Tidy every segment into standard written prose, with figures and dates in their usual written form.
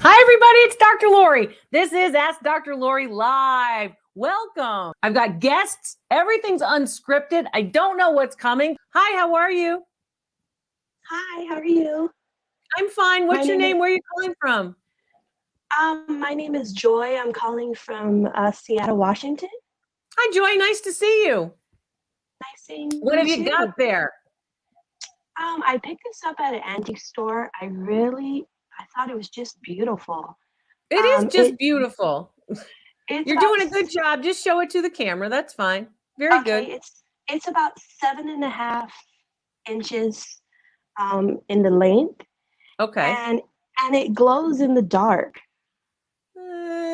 Hi, everybody. It's Dr. Lori. This is Ask Dr. Lori Live. Welcome. I've got guests. Everything's unscripted. I don't know what's coming. Hi, how are you? Hi, how are you? I'm fine. What's your name? Where are you calling from? My name is Joy. I'm calling from Seattle, Washington. Hi, Joy. Nice to see you. Nice seeing you. What have you got there? I picked this up at an antique store. I thought it was just beautiful. It is just beautiful. You're doing a good job. Just show it to the camera. That's fine. Very good. It's about 7.5 inches in the length. Okay. And it glows in the dark.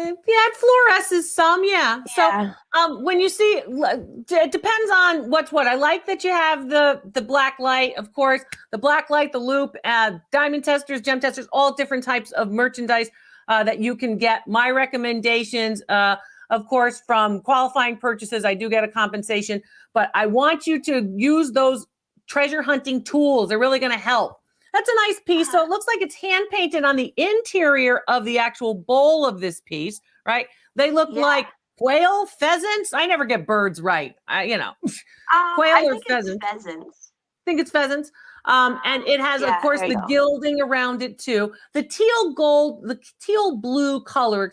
Yeah, it fluoresces some, yeah. So when you see, it depends on what's what. I like that you have the black light, of course, the black light, the loop, diamond testers, gem testers, all different types of merchandise that you can get. My recommendations, of course, from qualifying purchases, I do get a compensation, but I want you to use those treasure hunting tools. They're really going to help. That's a nice piece. So it looks like it's hand painted on the interior of the actual bowl of this piece, right? They look like quail, pheasants. I never get birds right. Quail or pheasants. It's pheasants. I think it's pheasants. And it has, of course, the gilding around it too. The teal blue color,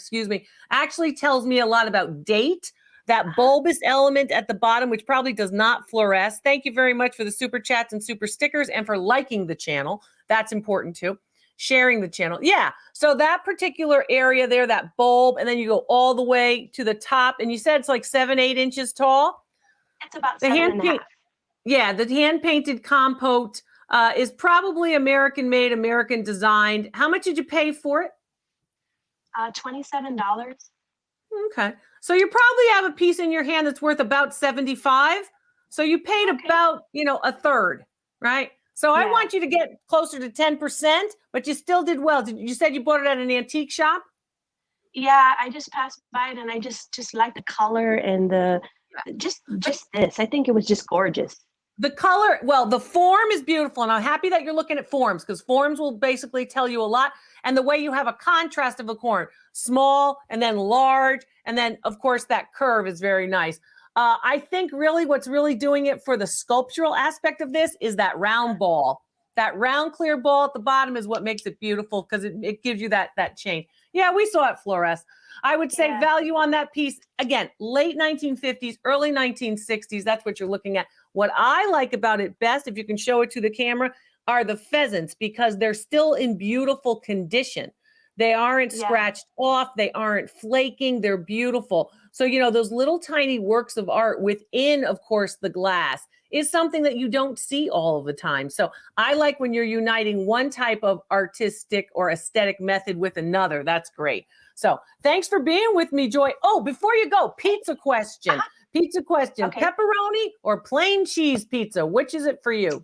actually tells me a lot about date. That bulbous element at the bottom, which probably does not fluoresce. Thank you very much for the super chats and super stickers and for liking the channel. That's important too. Sharing the channel. Yeah. So that particular area there, that bulb, and then you go all the way to the top. And you said it's like 7-8 inches tall. It's about 7.5. Yeah. The hand painted compote is probably American made, American designed. How much did you pay for it? $27. Okay. So you probably have a piece in your hand that's worth about 75. So you paid about, a third, right? So I want you to get closer to 10%, but you still did well. You said you bought it at an antique shop? Yeah, I just passed by it and I just like the color and just this. I think it was just gorgeous. The color, well, the form is beautiful, and I'm happy that you're looking at forms because forms will basically tell you a lot. And the way you have a contrast of a corn, small and then large, and then, of course, that curve is very nice. I think really what's really doing it for the sculptural aspect of this is that round ball. That round clear ball at the bottom is what makes it beautiful because it gives you that change. Yeah, we saw it fluoresce. I would say value on that piece, again, late 1950s, early 1960s. That's what you're looking at. What I like about it best, if you can show it to the camera, are the pheasants because they're still in beautiful condition. They aren't scratched off. They aren't flaking. They're beautiful. So, those little tiny works of art within, of course, the glass is something that you don't see all of the time. So I like when you're uniting one type of artistic or aesthetic method with another. That's great. So thanks for being with me, Joy. Oh, before you go, pizza question. Pizza question. Okay. Pepperoni or plain cheese pizza? Which is it for you?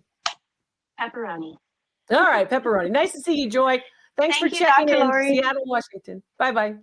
Pepperoni. All right, pepperoni. Nice to see you, Joy. Thanks for checking in. Seattle, Washington. Bye-bye.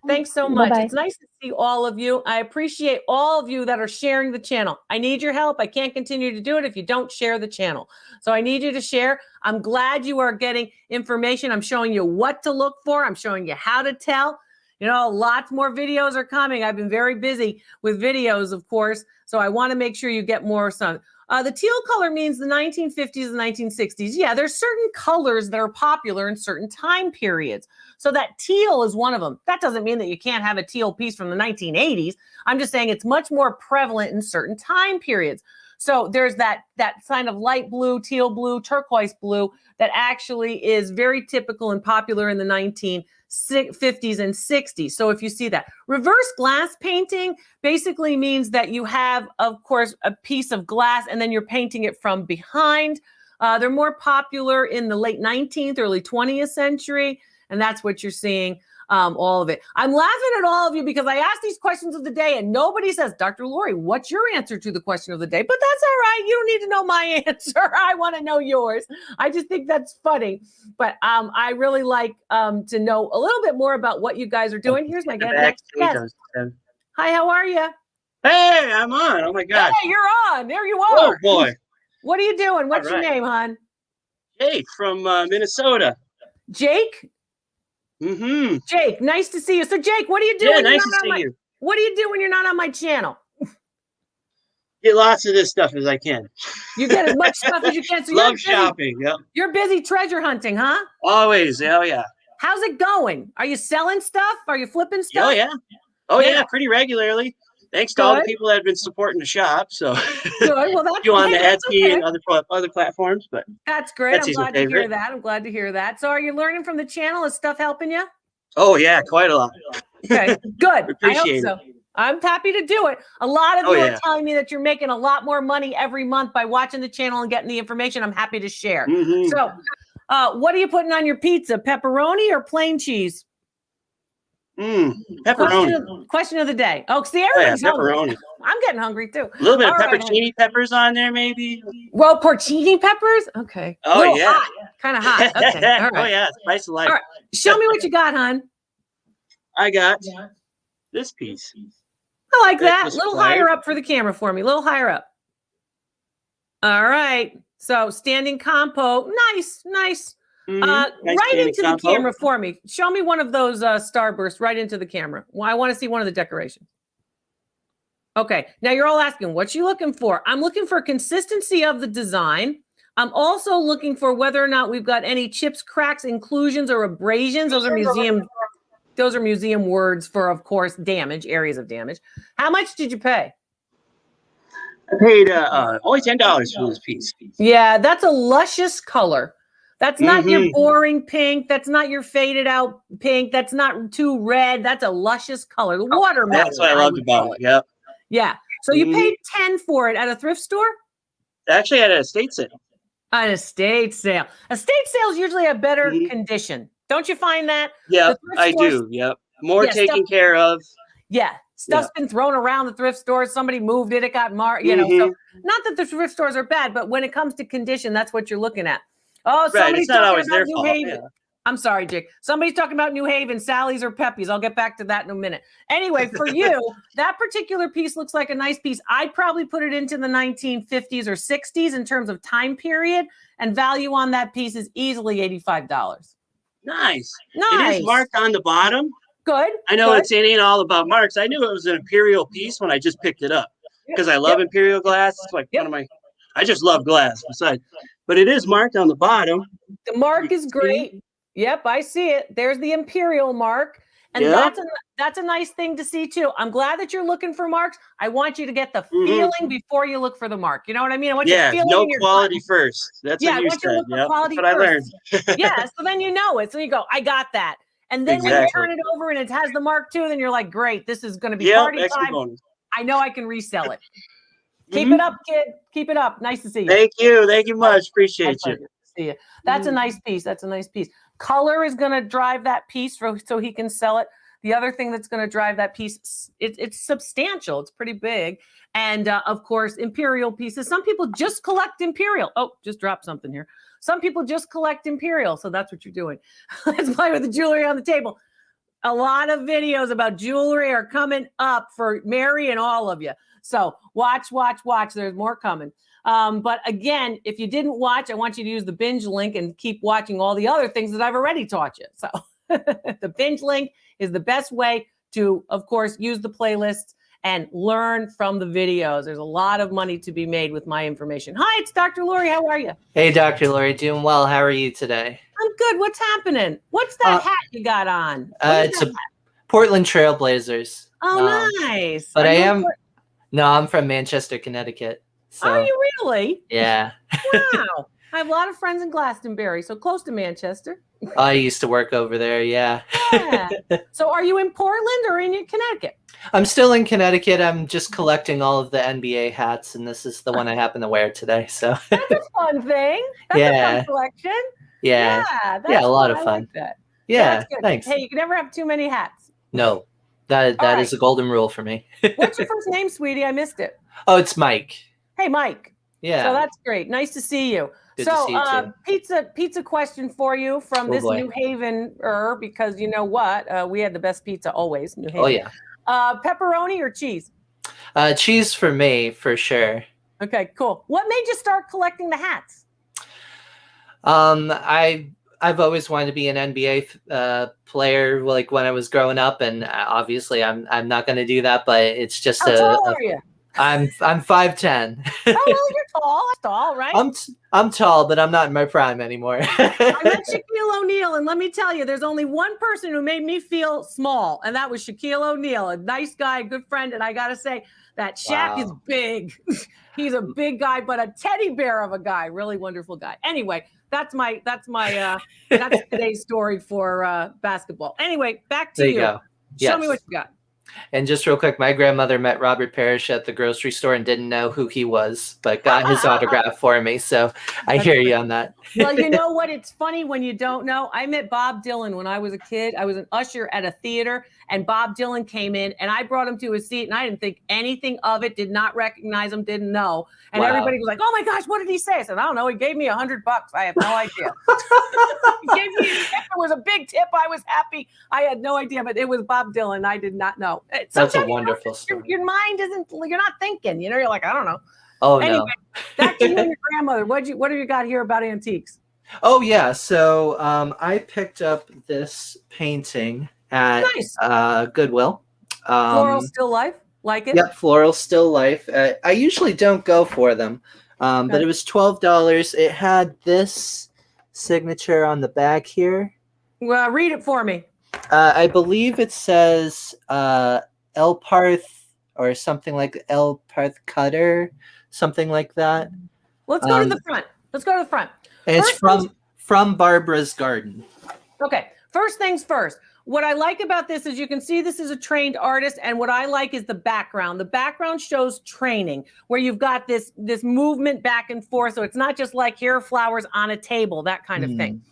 Thanks so much. Bye-bye. It's nice to see all of you. I appreciate all of you that are sharing the channel. I need your help. I can't continue to do it if you don't share the channel. So I need you to share. I'm glad you are getting information. I'm showing you what to look for. I'm showing you how to tell. Lots more videos are coming. I've been very busy with videos, of course. So I want to make sure you get more sun. The teal color means the 1950s and 1960s. Yeah, there's certain colors that are popular in certain time periods. So that teal is one of them. That doesn't mean that you can't have a teal piece from the 1980s. I'm just saying it's much more prevalent in certain time periods. So there's that kind of light blue, teal blue, turquoise blue that actually is very typical and popular in the 1950s and 60s. So if you see that. Reverse glass painting basically means that you have, of course, a piece of glass and then you're painting it from behind. They're more popular in the late 19th, early 20th century. And that's what you're seeing. All of it. I'm laughing at all of you because I ask these questions of the day and nobody says, Dr. Lori, what's your answer to the question of the day? But that's all right. You don't need to know my answer. I want to know yours. I just think that's funny. But I really like to know a little bit more about what you guys are doing. Here's my guest. Hi, how are you? Hey, I'm on. Oh, my God. Hey, you're on. There you are. Oh, boy. What are you doing? What's your name, hon? Jake from Minnesota. Jake? Mm-hmm. Jake, nice to see you. So Jake, what do you do Yeah, when you're nice not to on see my you. What do you do when you're not on my channel? Get lots of this stuff as I can. You get as much stuff as you can. So Love shopping. Yep. You're busy treasure hunting, huh? Always. Oh yeah. How's it going? Are you selling stuff? Are you flipping stuff? Oh yeah. Oh yeah. Pretty regularly. Thanks to all the Good. people that have been supporting the shop. So Good. Well, you on the that's Etsy okay. and other platforms, but That's great. I'm Etsy's glad my to hear favorite. that. I'm glad to hear that. So are you learning from the channel? Is stuff helping you? Oh yeah, quite a lot. Okay, good. I hope Appreciate so. it. I'm happy to do it. A lot of Oh, you yeah. are telling me that you're making a lot more money every month by watching the channel and getting the information. I'm happy to share. Mm-hmm. So, what are you putting on your pizza? Pepperoni or plain cheese? Pepperoni. Question of the day. Oh, see, Oh yeah, everybody's hungry. pepperoni. I'm getting hungry too. A little bit of All right, pepperoni peppers on there, maybe. Well, porcini peppers. Okay. Oh, a little yeah. hot. Kind of hot. Okay. All right. Oh yeah, spice of life. All right. Show me what you got, hon. I got this piece. I like that. A was little acquired. higher up for the camera for me. A little higher up. All right. So standing compote. Nice. Nice. Nice Right standing into compote. the camera for me. Show me one of those starbursts right into the camera. Well, I want to see one of the decorations. Okay. Now you're all asking, what you looking for? I'm looking for consistency of the design. I'm also looking for whether or not we've got any chips, cracks, inclusions, or abrasions. Those are museum words for, of course, damage, areas of damage. How much did you pay? I paid only $10 for this piece. Yeah, that's a luscious color. That's not your boring pink. That's not your faded out pink. That's not too red. That's a luscious color. The watermelon. That's what I loved about it. Yep. Yeah. So you paid 10 for it at a thrift store? Actually, at an estate sale. An estate sale. Estate sales usually have better condition. Don't you find that? Yep, I do. Yep. More taken care of. Yeah. Stuff's been thrown around the thrift stores. Somebody moved it. It got marked. You know, so not that the thrift stores are bad, but when it comes to condition, that's what you're looking at. Oh, somebody's talking about New Haven. I'm sorry, Jake. Somebody's talking about New Haven, Sally's or Pepe's. I'll get back to that in a minute. Anyway, for you, that particular piece looks like a nice piece. I'd probably put it into the 1950s or 60s in terms of time period, and value on that piece is easily $85. Nice. Nice. It is marked on the bottom. Good. I know it ain't all about marks. I knew it was an Imperial piece when I just picked it up because I love Imperial glass. It's like one of my, I just love glass besides, but it is marked on the bottom. The mark is great. Yep, I see it. There's the Imperial mark. And that's a nice thing to see too. I'm glad that you're looking for marks. I want you to get the feeling before you look for the mark. You know what I mean? I want you to feel no in your quality gut. first. That's what you said. Yeah, quality that's what first. I learned. Yeah, so then you know it. So you go, I got that. And then when you turn it over and it has the mark too, then you're like, great, this is going to be party time. Bonus. I know I can resell it. Keep it up, kid. Keep it up. Nice to see you. Thank you. Thank you much. Appreciate you. See you. That's a nice piece. That's a nice piece. Color is going to drive that piece so he can sell it. The other thing that's going to drive that piece, it's substantial. It's pretty big. And of course, Imperial pieces. Some people just collect Imperial. Oh, just dropped something here. Some people just collect Imperial. So that's what you're doing. Let's play with the jewelry on the table. A lot of videos about jewelry are coming up for Mary and all of you. So watch. There's more coming. But again, if you didn't watch, I want you to use the binge link and keep watching all the other things that I've already taught you. So the binge link is the best way to, of course, use the playlists and learn from the videos. There's a lot of money to be made with my information. Hi, it's Dr. Lori. How are you? Hey, Dr. Lori. Doing well. How are you today? I'm good. What's happening? What's that hat you got on? It's a Portland Trailblazers. Oh, nice. But I'm from Manchester, Connecticut. So, are you really? Yeah. Wow. I have a lot of friends in Glastonbury, so close to Manchester. I used to work over there, yeah. So are you in Portland or in Connecticut? I'm still in Connecticut. I'm just collecting all of the NBA hats, and this is the one I happen to wear today. So that's a fun thing. That's a fun collection. Yeah. A lot of fun. I like that. Yeah, thanks. Hey, you can never have too many hats. No, that is a golden rule for me. What's your first name, sweetie? I missed it. Oh, it's Mike. Hey, Mike. Yeah. So that's great. Nice to see you. Good to see you too. Pizza question for you from this New Haven-er, because you know what? We had the best pizza always, New Haven. Oh, yeah. Pepperoni or cheese? Cheese for me, for sure. Okay, cool. What made you start collecting the hats? I I've always wanted to be an NBA player, like when I was growing up, and obviously I'm not going to do that. But it's just How tall are you? I'm 5'10". Oh, well, you're tall. That's tall, right? I'm tall, but I'm not in my prime anymore. I met Shaquille O'Neal, and let me tell you, there's only one person who made me feel small, and that was Shaquille O'Neal, a nice guy, good friend. And I got to say that Shaq is big. He's a big guy, but a teddy bear of a guy. Really wonderful guy. Anyway, that's today's story for basketball. Anyway, back to there you. Go. Show me what you got. And just real quick, my grandmother met Robert Parrish at the grocery store and didn't know who he was, but got his autograph for me. So I hear you on that. Well, you know what? It's funny when you don't know. I met Bob Dylan when I was a kid. I was an usher at a theater, and Bob Dylan came in, and I brought him to his seat, and I didn't think anything of it, did not recognize him, didn't know. And everybody was like, "Oh my gosh, what did he say?" I said, "I don't know. He gave me $100. I have no idea." He gave me a tip. It was a big tip. I was happy. I had no idea, but it was Bob Dylan. I did not know. That's a wonderful story. Your mind isn't. You're not thinking. You're like, I don't know. Oh, anyway, no. Back to you and your grandmother. What have you got here about antiques? Oh, yeah. So I picked up this painting at Goodwill. Floral Still Life? Like it? Yep, Floral Still Life. I usually don't go for them, but it was $12. It had this signature on the back here. Well, read it for me. I believe it says Elparth or something like Elparth Cutter, something like that. Let's go to the front. And it's from Barbara's Garden. Okay. First things first. What I like about this is you can see this is a trained artist, and what I like is the background. The background shows training, where you've got this movement back and forth. So it's not just like here are flowers on a table, that kind of thing.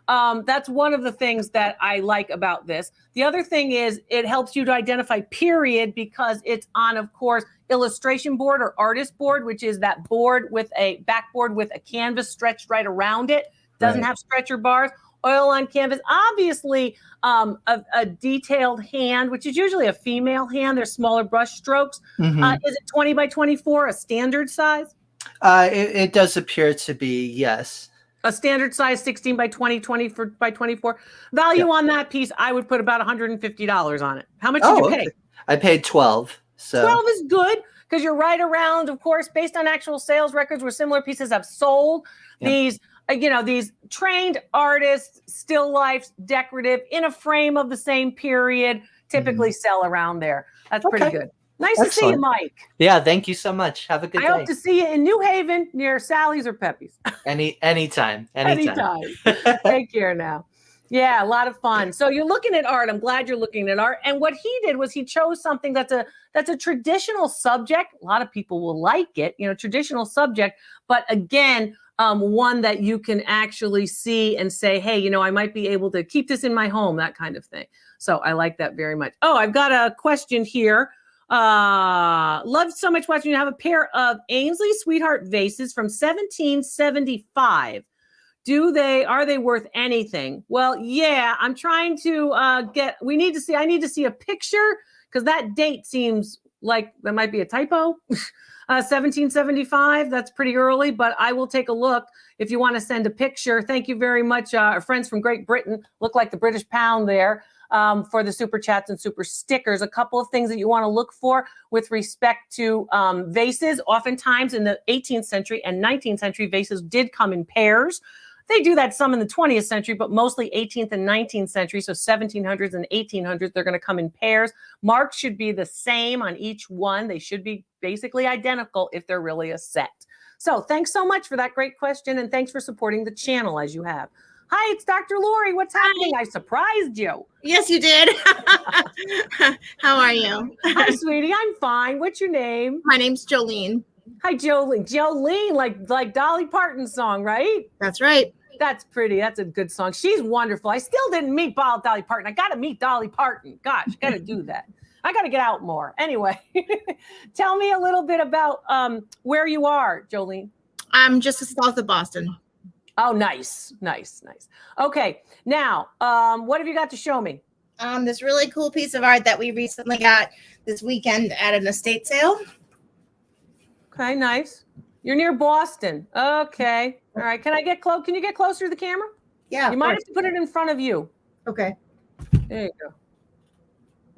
That's one of the things that I like about this. The other thing is it helps you to identify period because it's on, of course, illustration board or artist board, which is that board with a backboard with a canvas stretched right around it. Doesn't have stretcher bars. Oil on canvas, obviously a detailed hand, which is usually a female hand. There's smaller brush strokes. Is it 20 by 24, a standard size? It does appear to be, yes. A standard size 16 by 20, 20 by 24. Value on that piece, I would put about $150 on it. How much did you pay? Okay. I paid $12. So 12 is good because you're right around, of course, based on actual sales records where similar pieces have sold. These trained artists, still lifes, decorative, in a frame of the same period, typically sell around there. That's pretty good. Nice to see you, Mike. Yeah, thank you so much. Have a good day. I hope to see you in New Haven near Sally's or Pepe's. Anytime. Take care now. Yeah, a lot of fun. So you're looking at art. I'm glad you're looking at art. And what he did was he chose something that's a traditional subject. A lot of people will like it, traditional subject. But again, one that you can actually see and say, hey, I might be able to keep this in my home, that kind of thing. So I like that very much. Oh, I've got a question here. Love so much watching you have a pair of Ainsley Sweetheart vases from 1775. Are they worth anything? Well, yeah, I'm trying to I need to see a picture because that date seems like that might be a typo. 1775, that's pretty early, but I will take a look if you want to send a picture. Thank you very much. Our friends from Great Britain look like the British pound there for the super chats and super stickers. A couple of things that you want to look for with respect to vases. Oftentimes in the 18th century and 19th century, vases did come in pairs. They do that some in the 20th century, but mostly 18th and 19th century. So 1700s and 1800s, they're going to come in pairs. Marks should be the same on each one. They should be basically identical if they're really a set. So thanks so much for that great question. And thanks for supporting the channel as you have. Hi, it's Dr. Lori. What's happening? I surprised you. Yes, you did. How are you? Hi, sweetie. I'm fine. What's your name? My name's Jolene. Hi, Jolene. Jolene, like Dolly Parton's song, right? That's right. That's pretty. That's a good song. She's wonderful. I still didn't meet Dolly Parton. I got to meet Dolly Parton. Gosh, got to do that. I got to get out more. Anyway, tell me a little bit about where you are, Jolene. I'm just south of Boston. Oh, nice. Okay, now, what have you got to show me? This really cool piece of art that we recently got this weekend at an estate sale. Okay, nice. You're near Boston. Okay. All right. Can you get closer to the camera? Yeah. You might have to put it in front of you. Okay. There you go.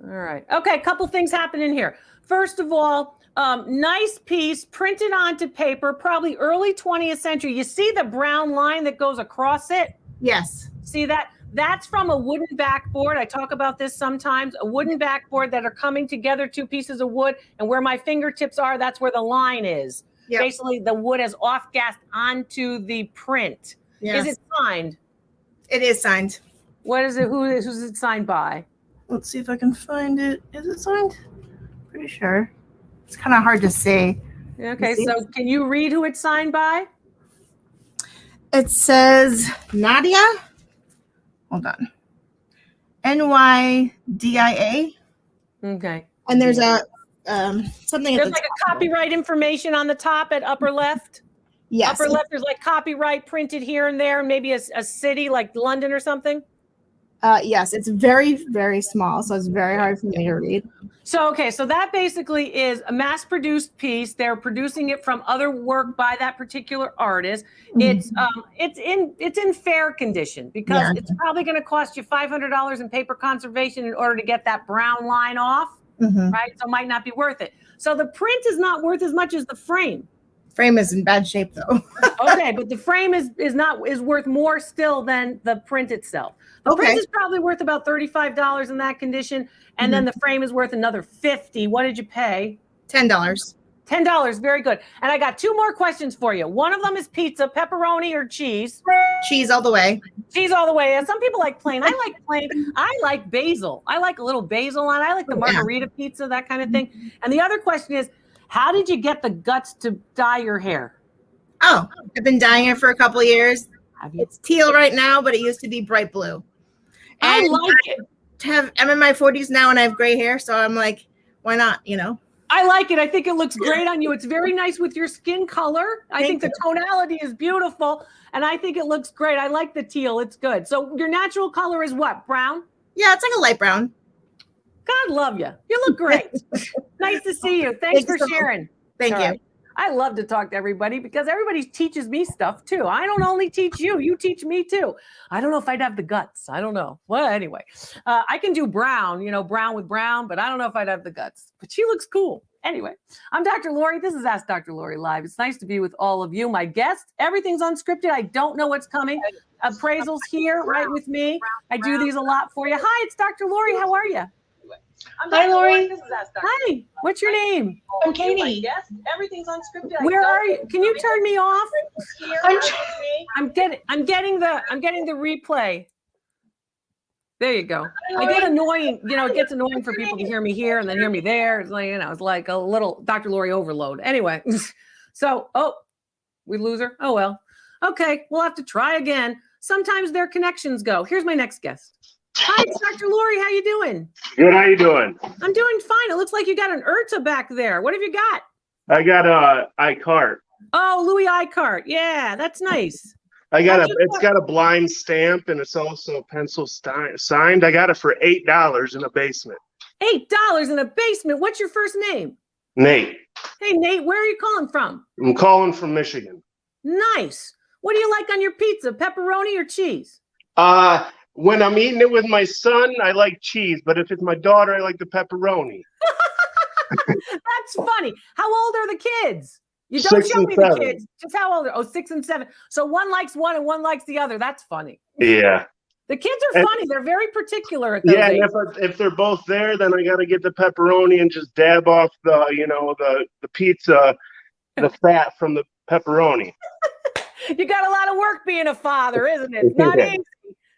All right. Okay, a couple things happening here. First of all, nice piece printed onto paper, probably early 20th century. You see the brown line that goes across it? Yes. See that? That's from a wooden backboard. I talk about this sometimes. A wooden backboard that are coming together, two pieces of wood, and where my fingertips are, that's where the line is. Yep. Basically, the wood is off-gassed onto the print. Yes. Is it signed? It is signed. What is it? Who's it signed by? Let's see if I can find it. Is it signed? Pretty sure. It's kind of hard to see. Okay, so can you read who it's signed by? It says Nadia. Hold on. NYDIA. Okay. And there's a something. There's like a copyright information on the top at upper left. Yes. Upper left, there's like copyright printed here and there, maybe a city like London or something. Yes, it's very, very small, so it's very hard for me to read. So, okay, so that basically is a mass-produced piece. They're producing it from other work by that particular artist. It's in fair condition because it's probably going to cost you $500 in paper conservation in order to get that brown line off, right? So it might not be worth it. So the print is not worth as much as the frame. Frame is in bad shape though. Okay, but the frame is worth more still than the print itself. The print is probably worth about $35 in that condition, and then the frame is worth another $50. What did you pay? $10. $10, very good. And I got two more questions for you. One of them is pizza, pepperoni or cheese? Cheese all the way. Cheese all the way. And some people like plain. I like plain. I like basil. I like a little basil on it. I like the margarita pizza, that kind of thing. And the other question is, how did you get the guts to dye your hair? Oh, I've been dyeing it for a couple of years. It's teal right now, but it used to be bright blue. And I like it. I'm in my 40s now and I have gray hair, so I'm like, why not, you know? I like it. I think it looks great on you. It's very nice with your skin color. I think the tonality is beautiful, and I think it looks great. I like the teal. It's good. So your natural color is what? Brown? Yeah, it's like a light brown. God love you. You look great. Nice to see you. Thanks for sharing. Thank you. I love to talk to everybody because everybody teaches me stuff too. I don't only teach you, you teach me too. I don't know if I'd have the guts. I don't know. Well, anyway, I can do brown, brown with brown, but I don't know if I'd have the guts. But she looks cool. Anyway, I'm Dr. Lori. This is Ask Dr. Lori Live. It's nice to be with all of you. My guests, everything's unscripted. I don't know what's coming. Appraisals here right with me. I do these a lot for you. Hi, it's Dr. Lori. How are you? Hi, Lori. Hi. What's your name? I'm Katie. Everything's unscripted. Where are you? Can you turn me off? I'm getting the replay. There you go. I get annoying. It gets annoying for people to hear me here and then hear me there. It's like, it's like a little Dr. Lori overload. Anyway, so we lose her. Oh well. Okay, we'll have to try again. Sometimes their connections go. Here's my next guest. Hi, it's Dr. Lori. How you doing? Good. How you doing? I'm doing fine. It looks like you got an Urta back there. What have you got? I got a iCart. Oh, Louis iCart. Yeah, that's nice. It's got a blind stamp and it's also pencil signed. I got it for $8 in a basement. $8 in a basement. What's your first name? Nate. Hey, Nate, where are you calling from? I'm calling from Michigan. Nice. What do you like on your pizza, pepperoni or cheese? When I'm eating it with my son, I like cheese, but if it's my daughter, I like the pepperoni. That's funny. How old are the kids? You don't show me the kids. Just how old are 6 and 7. So one likes one and one likes the other. That's funny. Yeah. The kids are funny. They're very particular at those ages. If they're both there, then I got to get the pepperoni and just dab off the pizza, the fat from the pepperoni. You got a lot of work being a father, isn't it? Not easy.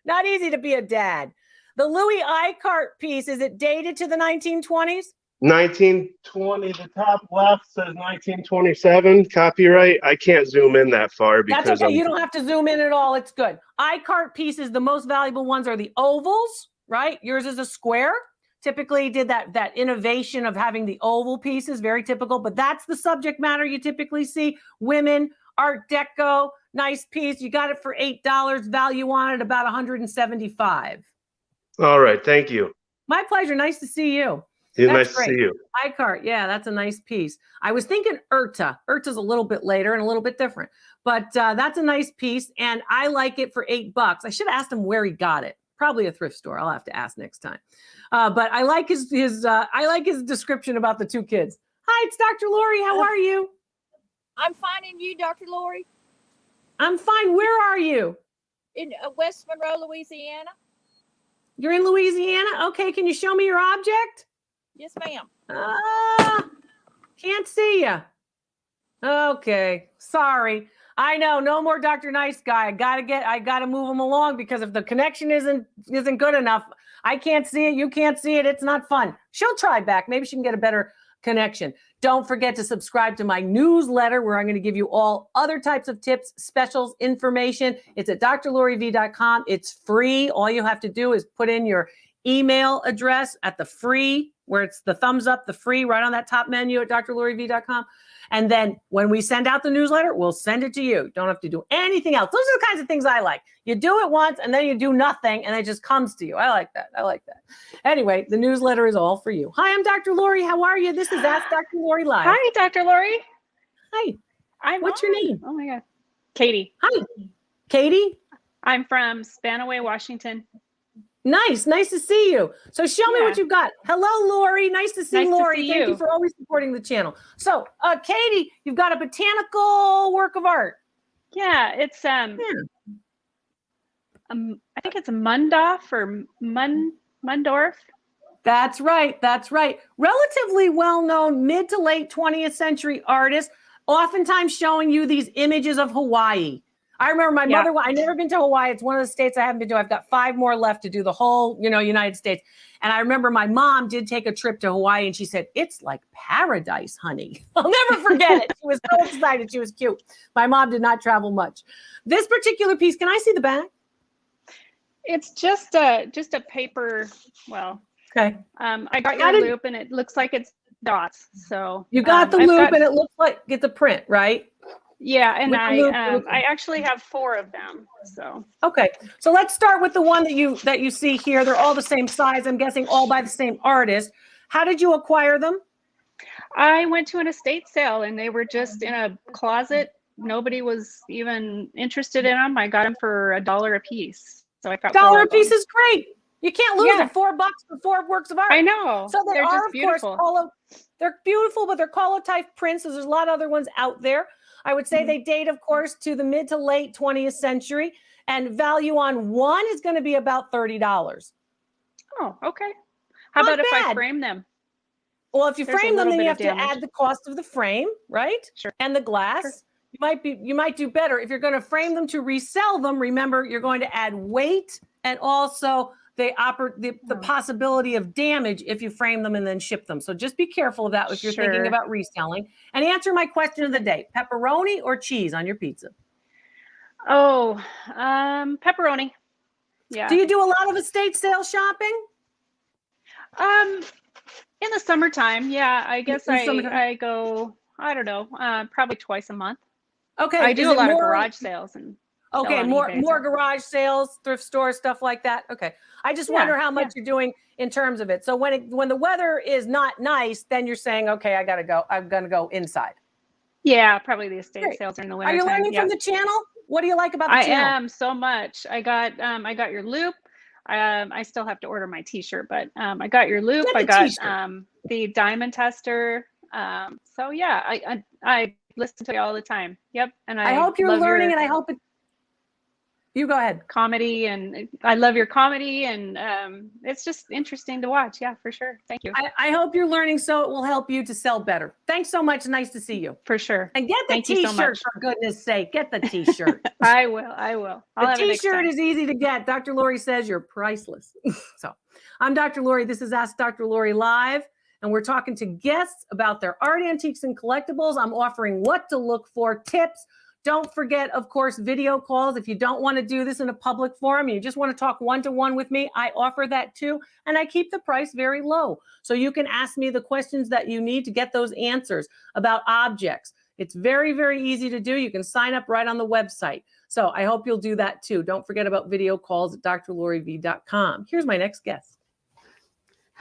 Not easy to be a dad. The Louis iCart piece, is it dated to the 1920s? 1920. The top left says 1927 copyright. I can't zoom in that far because that's okay. You don't have to zoom in at all. It's good. iCart pieces, the most valuable ones are the ovals, right? Yours is a square. Typically did that innovation of having the oval pieces, very typical, but that's the subject matter you typically see. Women, Art Deco, nice piece. You got it for $8. Value on it about $175. All right. Thank you. My pleasure. Nice to see you. Nice to great. see you. Icart, yeah, that's a nice piece. I was thinking Urta. Urta's a little bit later and a little bit different, but that's a nice piece, and I like it for $8. I should have asked him where he got it. Probably a thrift store. I'll have to ask next time. But I like his description about the two kids. Hi, it's Dr. Lori. How are you? I'm finding you, Dr. Lori, I'm fine. Where are you? in West Monroe, Louisiana. You're in Louisiana? Okay, can you show me your object? Yes, ma'am. Can't see you. Okay, sorry. I know, no more Dr. Nice Guy. I gotta move him along because if the connection isn't good enough, I can't see it, you can't see it, it's not fun. She'll try back. Maybe she can get a better connection. Don't forget to subscribe to my newsletter where I'm going to give you all other types of tips, specials, information. It's at drloriv.com. It's free. All you have to do is put in your email address at the free, where it's the thumbs up, the free, right on that top menu at drloriv.com. And then when we send out the newsletter, we'll send it to you. Don't have to do anything else. Those are the kinds of things I like. You do it once and then you do nothing and it just comes to you. I like that. Anyway, the newsletter is all for you. Hi, I'm Dr. Lori. How are you? This is Ask Dr. Lori Live. Hi, Dr. Lori. Hi. What's your name? Oh my God. Katie. Hi. Katie? I'm from Spanaway, Washington. Nice to see you. So show me what you've got. Hello, Lori. Nice to see Lori. Thank you for always supporting the channel. So, Katie, you've got a botanical work of art. Yeah, it's I think it's a Mundorf or Mundorf. That's right. Relatively well-known mid to late 20th century artist, oftentimes showing you these images of Hawaii. I remember my mother, I've never been to Hawaii. It's one of the states I haven't been to. I've got 5 more left to do the whole, United States. And I remember my mom did take a trip to Hawaii and she said, it's like paradise, honey. I'll never forget it. She was so excited. She was cute. My mom did not travel much. This particular piece, can I see the back? It's just a paper, okay. I got your loop and it looks like it's dots. So you got the loop and it looks like it's a print, right? Yeah, and I actually have 4 of them. So okay, so let's start with the one that you see here. They're all the same size. I'm guessing all by the same artist. How did you acquire them? I went to an estate sale and they were just in a closet. Nobody was even interested in them. I got them for $1 a piece. So I got $1 a piece is great. You can't lose it. $4 for 4 works of art. I know. So they're just of beautiful. Course, they're beautiful, but they're collotype prints. So there's a lot of other ones out there. I would say they date, of course, to the mid to late 20th century, and value on one is going to be about $30. Oh, okay. How about if I frame them? Well, if you frame them, then you have to add the cost of the frame, right? Sure. And the glass. Sure. You might do better if you're going to frame them to resell them. Remember, you're going to add weight and also the possibility of damage if you frame them and then ship them. So just be careful of that if you're thinking about reselling. And answer my question of the day: pepperoni or cheese on your pizza? Oh, pepperoni. Yeah. Do you do a lot of estate sale shopping? In the summertime, yeah. I guess I go, I don't know, probably twice a month. Okay. I do a lot of garage sales and more garage sales, thrift stores, stuff like that. Okay. I just wonder how much you're doing in terms of it. So when the weather is not nice, then you're saying, okay, I gotta go. I'm gonna go inside. Yeah, probably the estate sales are in the winter. Are you learning from the channel? What do you like about the channel? I am so much. I got your loop. I still have to order my T-shirt, but I got your loop. I got the diamond tester. So yeah, I listen to you all the time. Yep, and I hope you're learning, and I hope it. You go ahead. Comedy, and I love your comedy, and it's just interesting to watch. Yeah, for sure. Thank you. I hope you're learning so it will help you to sell better. Thanks so much. Nice to see you. For sure. And get the T-shirt, for goodness sake. Get the T-shirt. I will. The T-shirt is easy to get. Dr. Lori says you're priceless. So I'm Dr. Lori. This is Ask Dr. Lori Live. And we're talking to guests about their art, antiques, and collectibles. I'm offering what to look for, tips. Don't forget, of course, video calls. If you don't want to do this in a public forum, you just want to talk one-to-one with me, I offer that too. And I keep the price very low. So you can ask me the questions that you need to get those answers about objects. It's very, very easy to do. You can sign up right on the website. So I hope you'll do that too. Don't forget about video calls at drloriv.com. Here's my next guest.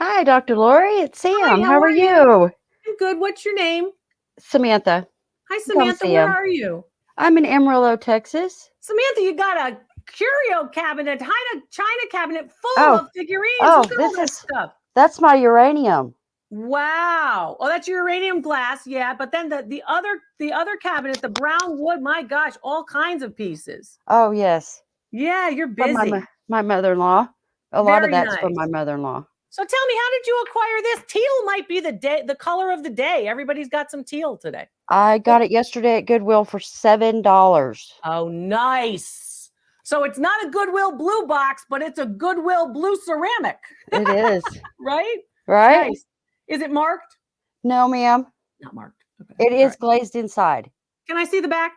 Hi, Dr. Lori. It's Sam. Hi, how are you? I'm good. What's your name? Samantha. Hi, Come Samantha. see Where 'em. are you? I'm in Amarillo, Texas. Samantha, you got a curio cabinet, China cabinet full Oh, of figurines. oh, Look at all that stuff. that's my uranium. Wow. Oh, that's your uranium glass. Yeah. But then the other cabinet, the brown wood, my gosh, all kinds of pieces. Oh, yes. Yeah, you're From busy. my mother-in-law. A lot of Very that's from my nice. mother-in-law. So tell me, how did you acquire this? Teal might be the color of the day. Everybody's got some teal today. I got it yesterday at Goodwill for $7. Oh, nice. So it's not a Goodwill blue box, but it's a Goodwill blue ceramic. It is. Right? Right? Nice. Is it marked? No, ma'am. Not marked. Okay. It All is right. glazed inside. Can I see the back?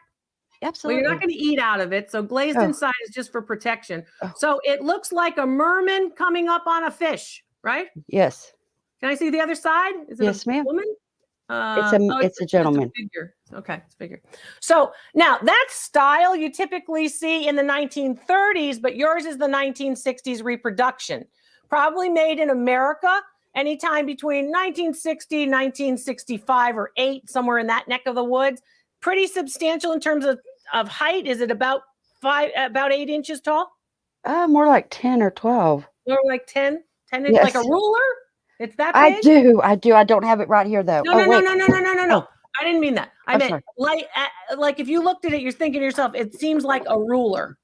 Absolutely. Well, you're not going to eat out of it. So glazed Oh. inside is just for protection. Oh. So it looks like a merman coming up on a fish, right? Yes. Can I see the other side? Is it Yes, a ma'am. woman? It's a gentleman. Figure. Okay, it's a figure. So now that style you typically see in the 1930s, but yours is the 1960s reproduction. Probably made in America anytime between 1960, 1965 or 8, somewhere in that neck of the woods. Pretty substantial in terms of height. Is it about 8 inches tall? More like 10 or 12. Or like 10 inches, Yes. like a ruler? It's that I big? do. I don't have it right here though. No. Wait. No. I didn't mean that. I I'm meant sorry. like if you looked at it, you're thinking to yourself, it seems like a ruler.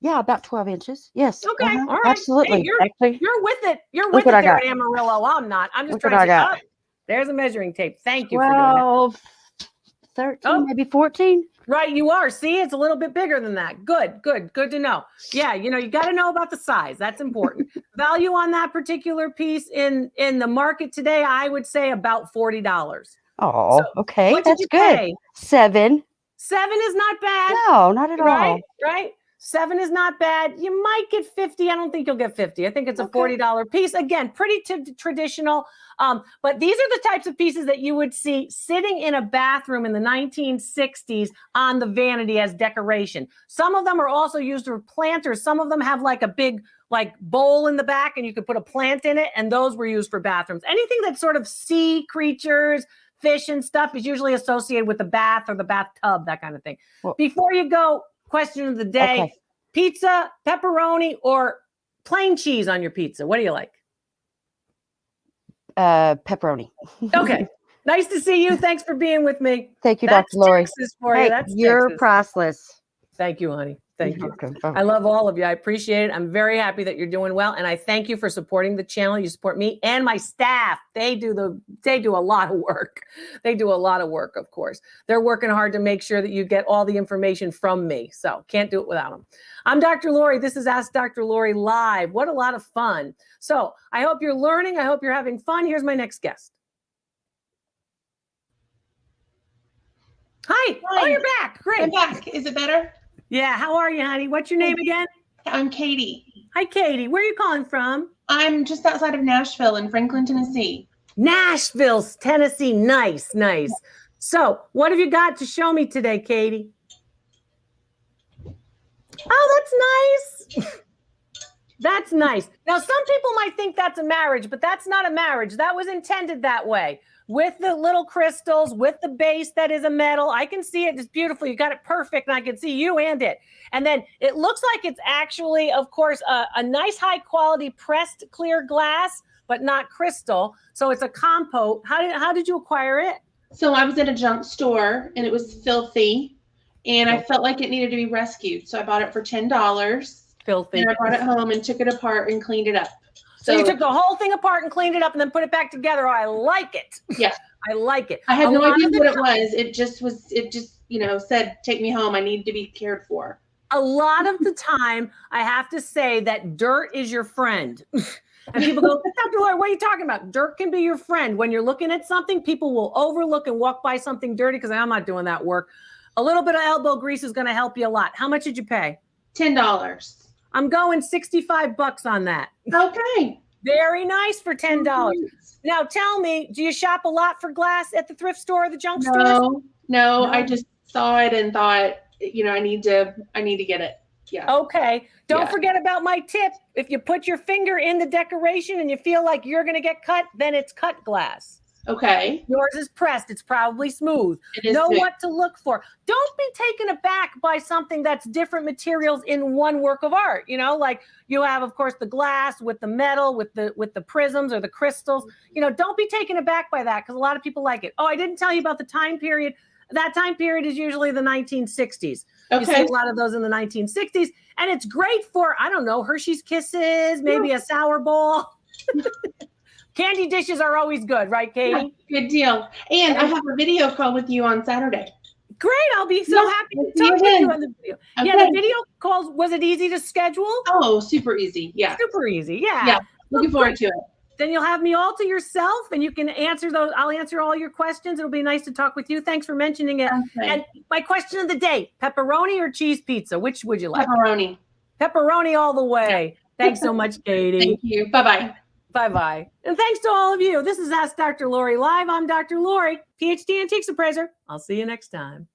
Yeah, about 12 inches. Yes. Okay, all right. Absolutely. Hey, Actually, you're with it. You're Look with what it I there got. at Amarillo. I'm not. I'm just Look what trying to I got. up. There's a measuring tape. Thank you for doing that. 12, 13, Oh. maybe 14. Right, you are. See, it's a little bit bigger than that. Good to know. Yeah, you got to know about the size. That's important. Value on that particular piece in the market today, I would say about $40. Oh, So, okay. what did That's you good. pay? 7. 7 is not bad. No, not at all. Right. 7 is not bad. You might get 50. I don't think you'll get 50. I think it's a $40 piece. Again, pretty traditional. But these are the types of pieces that you would see sitting in a bathroom in the 1960s on the vanity as decoration. Some of them are also used for planters. Some of them have like a big bowl in the back and you could put a plant in it. And those were used for bathrooms. Anything that's sort of sea creatures, fish and stuff is usually associated with the bath or the bathtub, that kind of thing. Well, before you go, question of the day, okay. Pizza, pepperoni, or plain cheese on your pizza? What do you like? Pepperoni. Okay. Nice to see you. Thanks for being with me. Thank you, That's Dr. Lori. Texas for Hey, you. That's you're Texas. priceless. Thank you, honey. Thank you. Okay. I love all of you. I appreciate it. I'm very happy that you're doing well. And I thank you for supporting the channel. You support me and my staff. They do a lot of work. They do a lot of work, of course. They're working hard to make sure that you get all the information from me. So can't do it without them. I'm Dr. Lori. This is Ask Dr. Lori Live. What a lot of fun. So I hope you're learning. I hope you're having fun. Here's my next guest. Hi. Oh, you're back. Great. I'm back. Is it better? Yeah. How are you, honey? What's your name again? I'm Katie. Hi, Katie. Where are you calling from? I'm just outside of Nashville in Franklin, Tennessee. Nashville, Tennessee. Nice. So what have you got to show me today, Katie? Oh, that's nice. That's nice. Now, some people might think that's a marriage, but that's not a marriage. That was intended that way. With the little crystals, with the base that is a metal. I can see it just beautiful. You got it perfect, and I can see you and it. And then it looks like it's actually, of course, a nice high quality pressed clear glass, but not crystal. So it's a compote. How did you acquire it? So I was at a junk store, and it was filthy, and I felt like it needed to be rescued. So I bought it for $10. Filthy. And I brought it home and took it apart and cleaned it up. So you took the whole thing apart and cleaned it up and then put it back together. Oh, I like it. Yeah. I like it. I had no idea what it was. It just, said, take me home. I need to be cared for. A lot of the time, I have to say that dirt is your friend. And people go, Dr. Lori, what are you talking about? Dirt can be your friend. When you're looking at something, people will overlook and walk by something dirty because I'm not doing that work. A little bit of elbow grease is going to help you a lot. How much did you pay? $10. I'm going $65 on that. Okay. Very nice for $10. Now tell me, do you shop a lot for glass at the thrift store or the junk store? No, I just saw it and thought, I need to get it. Yeah. Okay. Don't Yeah. forget about my tip. If you put your finger in the decoration and you feel like you're going to get cut, then it's cut glass. Okay. Yours is pressed. It's probably smooth. It is Know smooth. what to look for. Don't be taken aback by something that's different materials in one work of art. You know, like you have, of course, the glass with the metal, with the prisms or the crystals. You know, don't be taken aback by that because a lot of people like it. Oh, I didn't tell you about the time period. That time period is usually the 1960s. You see Okay. a lot of those in the 1960s. And it's great for, I don't know, Hershey's Kisses, maybe a sour bowl. Candy dishes are always good, right, Katie? Yeah, good deal. And I have a video call with you on Saturday. Great. I'll be so Yeah, happy we'll to see you talk with you then. on the video. Okay. Yeah, the video calls, was it easy to schedule? Oh, super easy. Yeah. Super easy. Yeah. Yeah. Looking forward to it. Then you'll have me all to yourself and you can answer those. I'll answer all your questions. It'll be nice to talk with you. Thanks for mentioning it. Okay. And my question of the day, pepperoni or cheese pizza? Which would you like? Pepperoni. Pepperoni all the way. Thanks so much, Katie. Thank you. Bye-bye. Bye-bye. And thanks to all of you. This is Ask Dr. Lori Live. I'm Dr. Lori, PhD Antiques Appraiser. I'll see you next time.